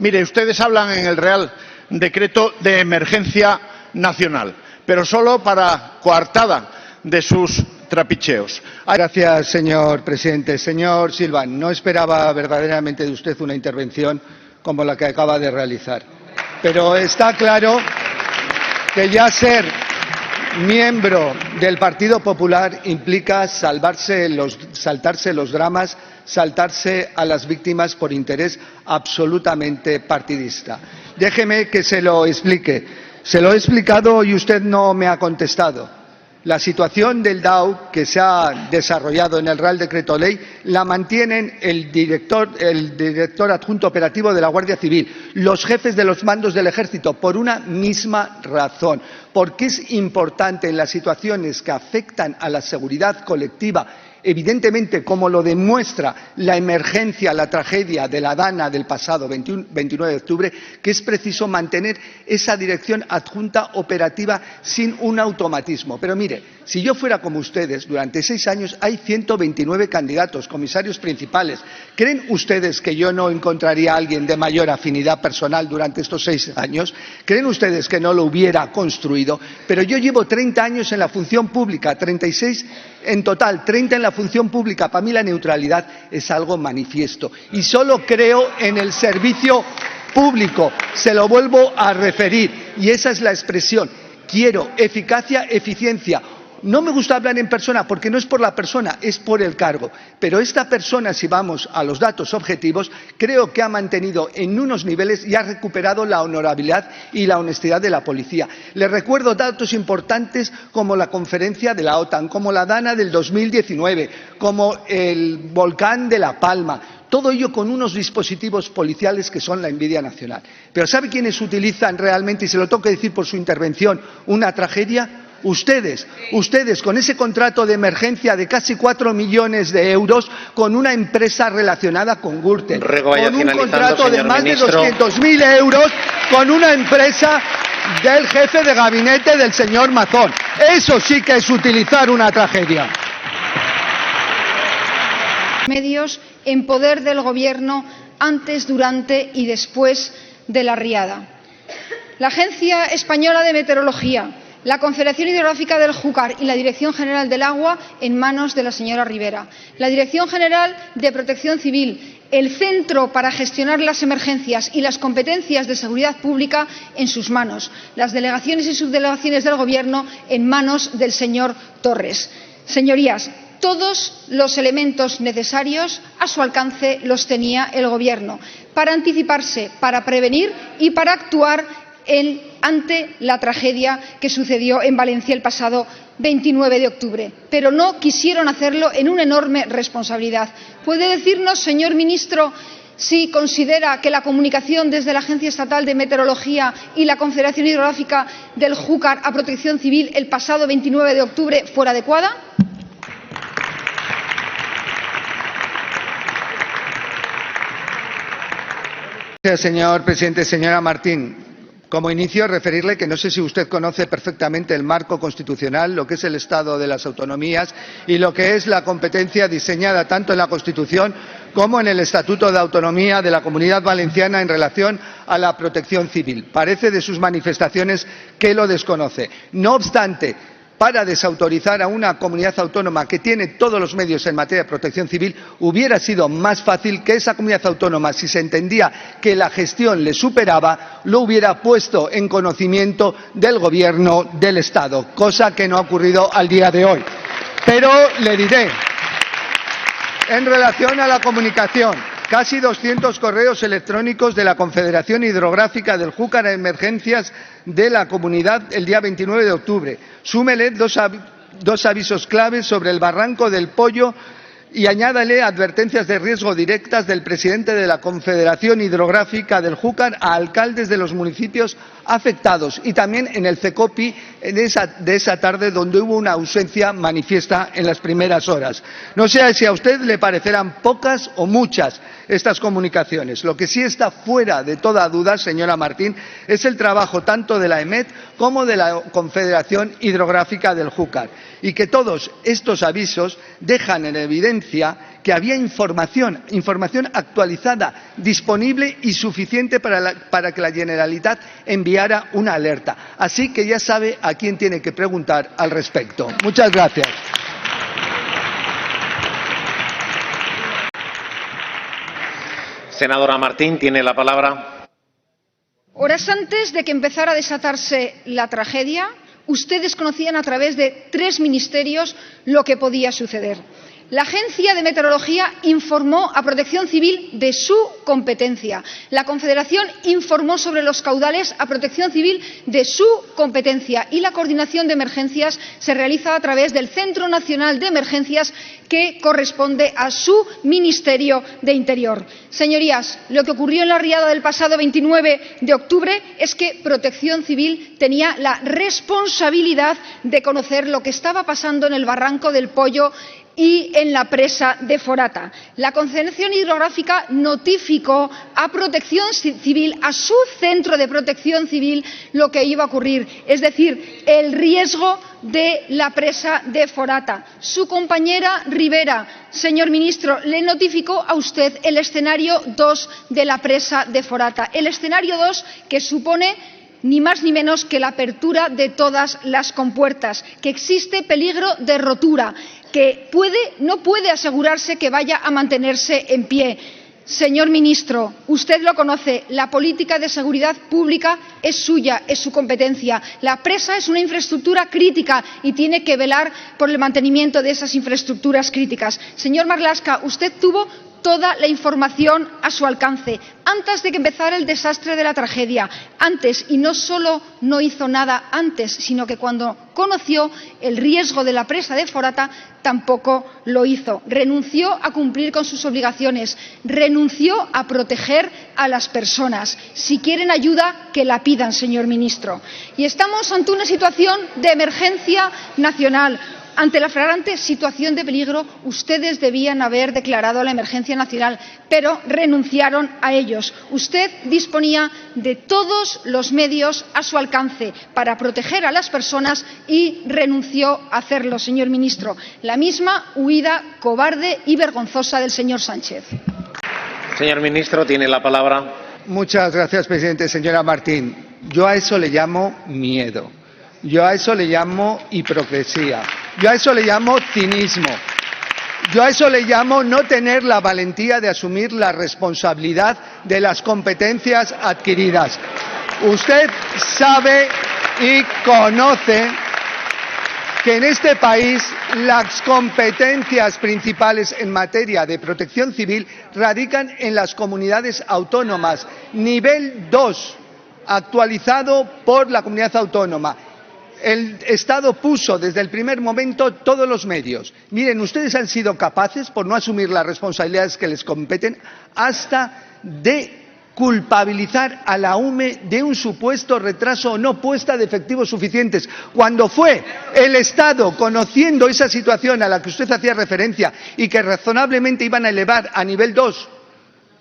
Mire, ustedes hablan en el Real Decreto de emergencia nacional, pero solo para coartada de sus trapicheos. Gracias, señor presidente. Señor Silva, no esperaba verdaderamente de usted una intervención como la que acaba de realizar. Pero está claro que ya ser miembro del Partido Popular implica saltarse los dramas, saltarse a las víctimas por interés absolutamente partidista. Déjeme que se lo explique. Se lo he explicado y usted no me ha contestado. La situación del DAO que se ha desarrollado en el Real Decreto Ley la mantienen el director adjunto operativo de la Guardia Civil, los jefes de los mandos del Ejército, por una misma razón, porque es importante en las situaciones que afectan a la seguridad colectiva, evidentemente como lo demuestra la emergencia, la tragedia de la Dana del pasado 29 de octubre, que es preciso mantener esa dirección adjunta operativa sin un automatismo. Pero mire, si yo fuera como ustedes, durante 6 años hay 129 candidatos, comisarios principales. ¿Creen ustedes que yo no encontraría a alguien de mayor afinidad personal durante estos 6 años? ¿Creen ustedes que no lo hubiera construido? Pero yo llevo 30 años en la función pública, 36 en total, 30 en la función pública. Para mí la neutralidad es algo manifiesto y solo creo en el servicio público. Se lo vuelvo a referir y esa es la expresión. Quiero eficacia, eficiencia. No me gusta hablar en persona porque no es por la persona, es por el cargo. Pero esta persona, si vamos a los datos objetivos, creo que ha mantenido en unos niveles y ha recuperado la honorabilidad y la honestidad de la policía. Les recuerdo datos importantes como la conferencia de la OTAN, como la Dana del 2019, como el volcán de La Palma. Todo ello con unos dispositivos policiales que son la envidia nacional. Pero ¿sabe quiénes utilizan realmente, y se lo tengo que decir por su intervención, una tragedia? Ustedes, con ese contrato de emergencia de casi 4 millones de euros con una empresa relacionada con Gürtel, con un contrato de más de 200.000 euros con una empresa del jefe de gabinete del señor Mazón. Eso sí que es utilizar una tragedia. Medios en poder del Gobierno antes, durante y después de la riada. La Agencia Española de Meteorología, la Confederación Hidrográfica del Júcar y la Dirección General del Agua en manos de la señora Rivera, la Dirección General de Protección Civil, el Centro para gestionar las emergencias y las competencias de seguridad pública en sus manos, las delegaciones y subdelegaciones del Gobierno en manos del señor Torres. Señorías, todos los elementos necesarios a su alcance los tenía el Gobierno para anticiparse, para prevenir y para actuar ante la tragedia que sucedió en Valencia el pasado 29 de octubre. Pero no quisieron hacerlo en una enorme responsabilidad. ¿Puede decirnos, señor ministro, si considera que la comunicación desde la Agencia Estatal de Meteorología y la Confederación Hidrográfica del Júcar a Protección Civil el pasado 29 de octubre fue adecuada? Gracias, señor presidente. Señora Martín, como inicio, referirle que no sé si usted conoce perfectamente el marco constitucional, lo que es el Estado de las Autonomías y lo que es la competencia diseñada tanto en la Constitución como en el Estatuto de Autonomía de la Comunidad Valenciana en relación a la protección civil. Parece de sus manifestaciones que lo desconoce. No obstante, para desautorizar a una comunidad autónoma que tiene todos los medios en materia de protección civil, hubiera sido más fácil que esa comunidad autónoma, si se entendía que la gestión le superaba, lo hubiera puesto en conocimiento del Gobierno del Estado, cosa que no ha ocurrido al día de hoy. Pero le diré, en relación a la comunicación, casi 200 correos electrónicos de la Confederación Hidrográfica del Júcar a emergencias de la comunidad el día 29 de octubre. Súmele dos avisos claves sobre el barranco del Pollo y añádale advertencias de riesgo directas del presidente de la Confederación Hidrográfica del Júcar a alcaldes de los municipios afectados y también en el CECOPI de esa tarde, donde hubo una ausencia manifiesta en las primeras horas. No sé si a usted le parecerán pocas o muchas estas comunicaciones. Lo que sí está fuera de toda duda, señora Martín, es el trabajo tanto de la EMET como de la Confederación Hidrográfica del Júcar, y que todos estos avisos dejan en evidencia evidencia que había información actualizada, disponible y suficiente para que la Generalitat enviara una alerta. Así que ya sabe a quién tiene que preguntar al respecto. Muchas gracias. Senadora Martín, tiene la palabra. Horas antes de que empezara a desatarse la tragedia, ustedes conocían a través de 3 ministerios lo que podía suceder. La Agencia de Meteorología informó a Protección Civil de su competencia. La Confederación informó sobre los caudales a Protección Civil de su competencia. Y la coordinación de emergencias se realiza a través del Centro Nacional de Emergencias, que corresponde a su Ministerio de Interior. Señorías, lo que ocurrió en la riada del pasado 29 de octubre es que Protección Civil tenía la responsabilidad de conocer lo que estaba pasando en el Barranco del Pollo y en la presa de Forata. La Confederación Hidrográfica notificó a Protección Civil, a su centro de Protección Civil, lo que iba a ocurrir, es decir, el riesgo de la presa de Forata. Su compañera Rivera, señor ministro, le notificó a usted el escenario 2 de la presa de Forata. El escenario 2, que supone ni más ni menos que la apertura de todas las compuertas, que existe peligro de rotura, que no puede asegurarse que vaya a mantenerse en pie. Señor ministro, usted lo conoce, la política de seguridad pública es suya, es su competencia. La presa es una infraestructura crítica y tiene que velar por el mantenimiento de esas infraestructuras críticas. Señor Marlaska, usted tuvo toda la información a su alcance antes de que empezara el desastre de la tragedia. Antes, y no solo no hizo nada antes, sino que cuando conoció el riesgo de la presa de Forata tampoco lo hizo. Renunció a cumplir con sus obligaciones, renunció a proteger a las personas. Si quieren ayuda, que la pidan, señor ministro. Y estamos ante una situación de emergencia nacional. Ante la flagrante situación de peligro, ustedes debían haber declarado la emergencia nacional, pero renunciaron a ellos. Usted disponía de todos los medios a su alcance para proteger a las personas y renunció a hacerlo, señor ministro. La misma huida cobarde y vergonzosa del señor Sánchez. Señor ministro, tiene la palabra. Muchas gracias, presidente. Señora Martín, yo a eso le llamo miedo. Yo a eso le llamo hipocresía. Yo a eso le llamo cinismo. Yo a eso le llamo no tener la valentía de asumir la responsabilidad de las competencias adquiridas. Usted sabe y conoce que en este país las competencias principales en materia de protección civil radican en las comunidades autónomas, nivel 2, actualizado por la comunidad autónoma. El Estado puso desde el primer momento todos los medios. Miren, ustedes han sido capaces, por no asumir las responsabilidades que les competen, hasta de culpabilizar a la UME de un supuesto retraso o no puesta de efectivos suficientes, cuando fue el Estado, conociendo esa situación a la que usted hacía referencia y que razonablemente iban a elevar a nivel 2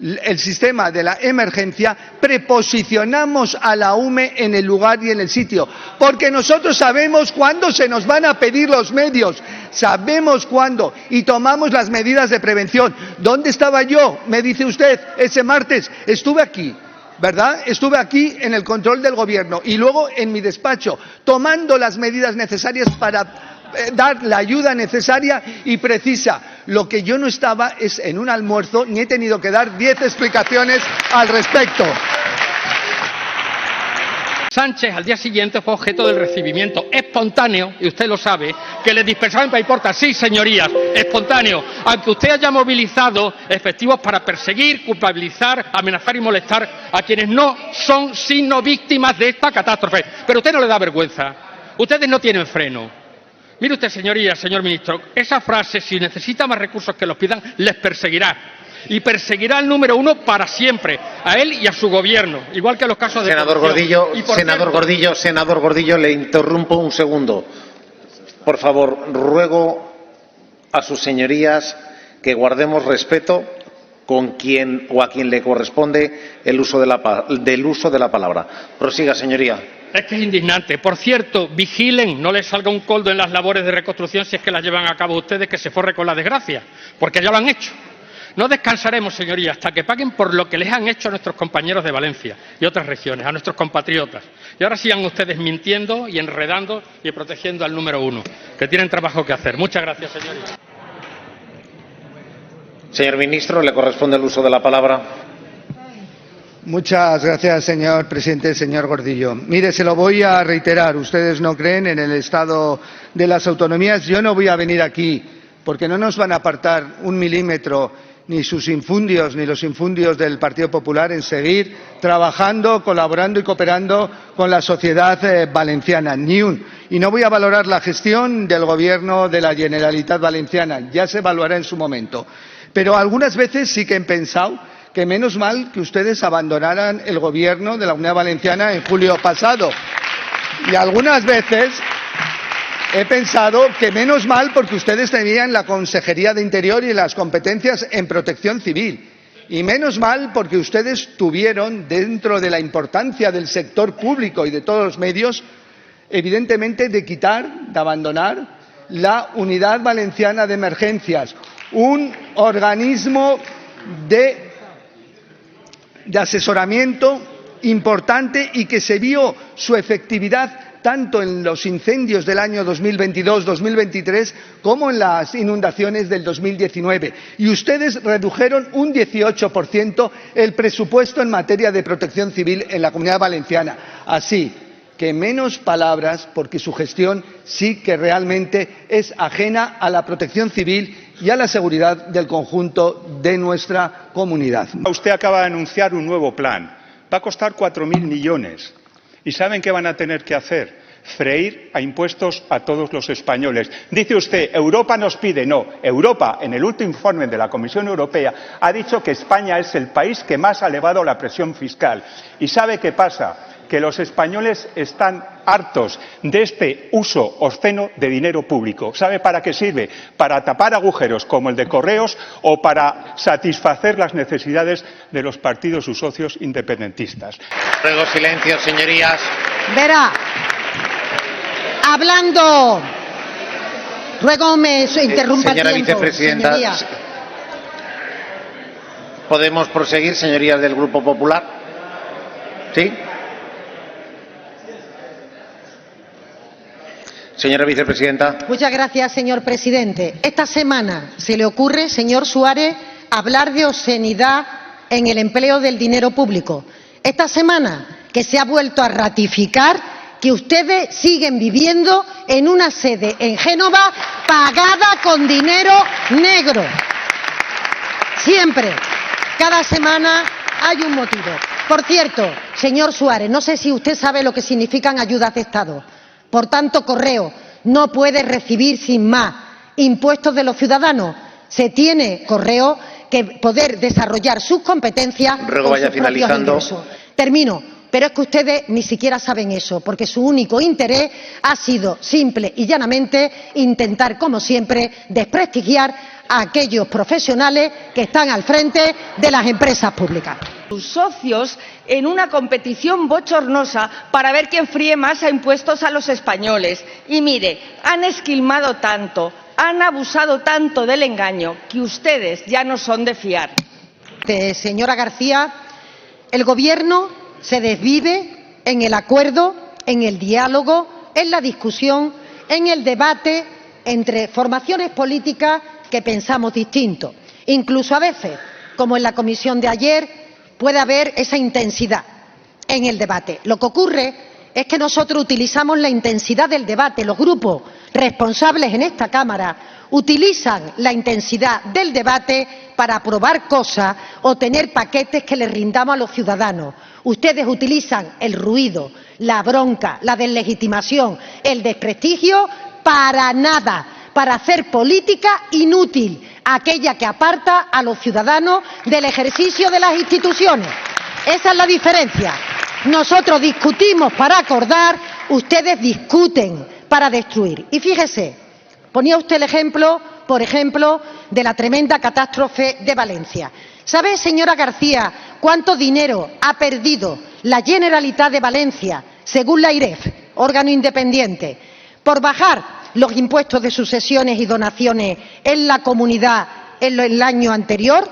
el sistema de la emergencia, preposicionamos a la UME en el lugar y en el sitio, porque nosotros sabemos cuándo se nos van a pedir los medios, sabemos cuándo, y tomamos las medidas de prevención. ¿Dónde estaba yo? Me dice usted, ese martes. Estuve aquí, ¿verdad? Estuve aquí en el control del Gobierno y luego en mi despacho, tomando las medidas necesarias para dar la ayuda necesaria y precisa. Lo que yo no estaba es en un almuerzo, ni he tenido que dar 10 explicaciones al respecto. Sánchez al día siguiente fue objeto del recibimiento espontáneo, y usted lo sabe, que le dispersaban para importar. Sí, señorías, espontáneo, aunque usted haya movilizado efectivos para perseguir, culpabilizar, amenazar y molestar a quienes no son sino víctimas de esta catástrofe. Pero a usted no le da vergüenza, ustedes no tienen freno. Mire usted, señorías, señor ministro, esa frase, si necesita más recursos que los pidan, les perseguirá. Y perseguirá al número 1 para siempre, a él y a su gobierno, igual que en los casos de Senador Gordillo, le interrumpo un segundo. Por favor, ruego a sus señorías que guardemos respeto con quien o a quien le corresponde el uso de la palabra. Prosiga, señoría. Es que es indignante. Por cierto, vigilen, no les salga un coldo en las labores de reconstrucción si es que las llevan a cabo ustedes, que se forre con la desgracia, porque ya lo han hecho. No descansaremos, señorías, hasta que paguen por lo que les han hecho a nuestros compañeros de Valencia y otras regiones, a nuestros compatriotas. Y ahora sigan ustedes mintiendo y enredando y protegiendo al número uno, que tienen trabajo que hacer. Muchas gracias, señorías. Señor ministro, le corresponde el uso de la palabra. Muchas gracias, señor presidente. Señor Gordillo, mire, se lo voy a reiterar. Ustedes no creen en el Estado de las autonomías. Yo no voy a venir aquí porque no nos van a apartar un milímetro ni sus infundios ni los infundios del Partido Popular en seguir trabajando, colaborando y cooperando con la sociedad valenciana. Ni un. Y no voy a valorar la gestión del Gobierno de la Generalitat Valenciana. Ya se evaluará en su momento. Pero algunas veces sí que he pensado que menos mal que ustedes abandonaran el Gobierno de la Comunidad Valenciana en julio pasado. Y algunas veces he pensado que menos mal porque ustedes tenían la Consejería de Interior y las competencias en protección civil. Y menos mal porque ustedes tuvieron, dentro de la importancia del sector público y de todos los medios, evidentemente de abandonar la Unidad Valenciana de Emergencias, un organismo de asesoramiento importante y que se vio su efectividad tanto en los incendios del año 2022-2023 como en las inundaciones del 2019. Y ustedes redujeron un 18% el presupuesto en materia de protección civil en la Comunidad Valenciana. Así que menos palabras, porque su gestión sí que realmente es ajena a la protección civil y a la seguridad del conjunto de nuestra comunidad. Usted acaba de anunciar un nuevo plan. Va a costar 4.000 millones. ¿Y saben qué van a tener que hacer? Freír a impuestos a todos los españoles. Dice usted, Europa nos pide. No, Europa, en el último informe de la Comisión Europea, ha dicho que España es el país que más ha elevado la presión fiscal. ¿Y sabe qué pasa? Que los españoles están hartos de este uso obsceno de dinero público. ¿Sabe para qué sirve? Para tapar agujeros como el de Correos o para satisfacer las necesidades de los partidos sus socios independentistas. Ruego silencio, señorías. Verá, hablando, ruego me interrumpa Señora el tiempo, vicepresidenta, señoría. ¿podemos proseguir, señorías del Grupo Popular? ¿Sí? Señora vicepresidenta. Muchas gracias, señor presidente. Esta semana se le ocurre, señor Suárez, hablar de obscenidad en el empleo del dinero público. Esta semana que se ha vuelto a ratificar que ustedes siguen viviendo en una sede en Génova pagada con dinero negro. Siempre, cada semana hay un motivo. Por cierto, señor Suárez, no sé si usted sabe lo que significan ayudas de Estado. Por tanto, Correo no puede recibir sin más impuestos de los ciudadanos. Se tiene, Correo, que poder desarrollar sus competencias Ruego con vaya sus propios finalizando. ingresos. Termino. Pero es que ustedes ni siquiera saben eso, porque su único interés ha sido simple y llanamente intentar, como siempre, desprestigiar a aquellos profesionales que están al frente de las empresas públicas. Sus socios en una competición bochornosa para ver quién fríe más a impuestos a los españoles. Y mire, han esquilmado tanto, han abusado tanto del engaño, que ustedes ya no son de fiar. Señora García, el Gobierno se desvive en el acuerdo, en el diálogo, en la discusión, en el debate entre formaciones políticas que pensamos distinto. Incluso a veces, como en la comisión de ayer, puede haber esa intensidad en el debate. Lo que ocurre es que nosotros utilizamos la intensidad del debate, los grupos responsables en esta Cámara utilizan la intensidad del debate para aprobar cosas o tener paquetes que les rindamos a los ciudadanos. Ustedes utilizan el ruido, la bronca, la deslegitimación, el desprestigio para nada, para hacer política inútil, aquella que aparta a los ciudadanos del ejercicio de las instituciones. Esa es la diferencia. Nosotros discutimos para acordar, ustedes discuten para destruir. Y fíjese, ponía usted el ejemplo, por ejemplo, de la tremenda catástrofe de Valencia. ¿Sabe, señora García, cuánto dinero ha perdido la Generalitat de Valencia según la AIREF, órgano independiente, por bajar los impuestos de sucesiones y donaciones en la comunidad en el año anterior,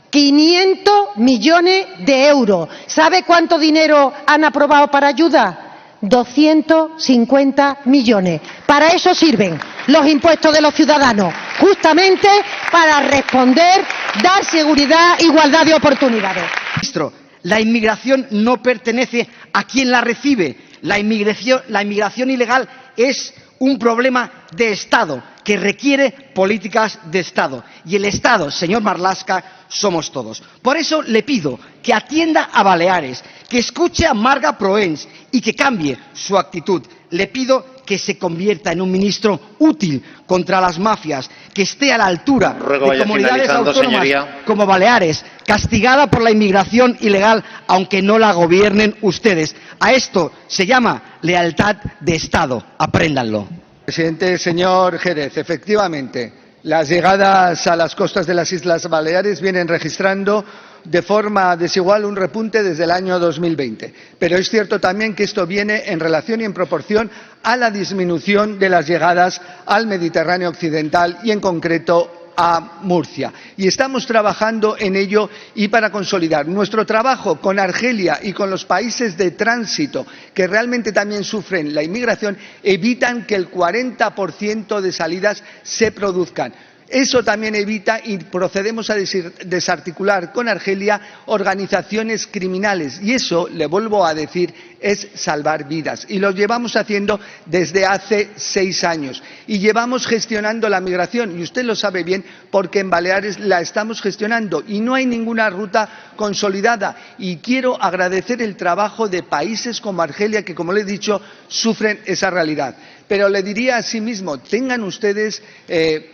500 millones de euros. ¿Sabe cuánto dinero han aprobado para ayuda? 250 millones. Para eso sirven los impuestos de los ciudadanos, justamente para responder, dar seguridad, igualdad de oportunidades. Ministro, la inmigración no pertenece a quien la recibe. La inmigración ilegal es un problema de Estado que requiere políticas de Estado. Y el Estado, señor Marlaska, somos todos. Por eso le pido que atienda a Baleares, que escuche a Marga Proens y que cambie su actitud. Le pido que se convierta en un ministro útil contra las mafias, que esté a la altura de comunidades autónomas como Baleares, castigada por la inmigración ilegal, aunque no la gobiernen ustedes. A esto se llama lealtad de Estado. Apréndanlo. Presidente, señor Jerez, efectivamente, las llegadas a las costas de las Islas Baleares vienen registrando de forma desigual un repunte desde el año 2020. Pero es cierto también que esto viene en relación y en proporción a la disminución de las llegadas al Mediterráneo occidental y en concreto a Murcia. Y estamos trabajando en ello y para consolidar nuestro trabajo con Argelia y con los países de tránsito que realmente también sufren la inmigración, evitan que el 40% de salidas se produzcan. Eso también evita y procedemos a desarticular con Argelia organizaciones criminales y eso, le vuelvo a decir, es salvar vidas. Y lo llevamos haciendo desde hace 6 años y llevamos gestionando la migración y usted lo sabe bien porque en Baleares la estamos gestionando y no hay ninguna ruta consolidada. Y quiero agradecer el trabajo de países como Argelia que, como le he dicho, sufren esa realidad. Pero le diría asimismo, tengan ustedes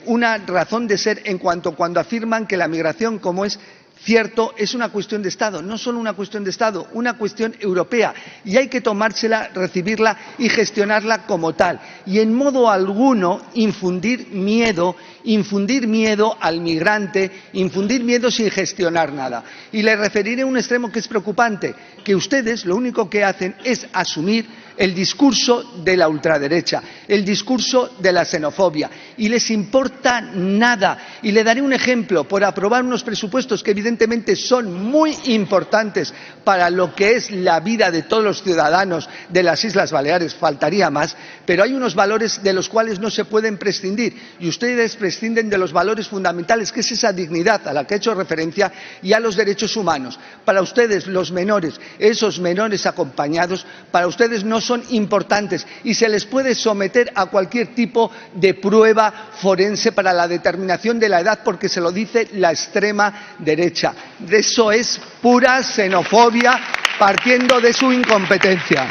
una razón de ser en cuanto cuando afirman que la migración, como es cierto, es una cuestión de Estado, no solo una cuestión de Estado, una cuestión europea y hay que tomársela, recibirla y gestionarla como tal. Y en modo alguno infundir miedo al migrante, infundir miedo sin gestionar nada. Y le referiré a un extremo que es preocupante, que ustedes lo único que hacen es asumir el discurso de la ultraderecha, el discurso de la xenofobia, y les importa nada. Y le daré un ejemplo, por aprobar unos presupuestos que evidentemente son muy importantes para lo que es la vida de todos los ciudadanos de las Islas Baleares, faltaría más, pero hay unos valores de los cuales no se pueden prescindir, y ustedes prescinden de los valores fundamentales, que es esa dignidad a la que he hecho referencia, y a los derechos humanos. Para ustedes, los menores, esos menores acompañados, para ustedes no son importantes y se les puede someter a cualquier tipo de prueba forense para la determinación de la edad porque se lo dice la extrema derecha. Eso es pura xenofobia partiendo de su incompetencia.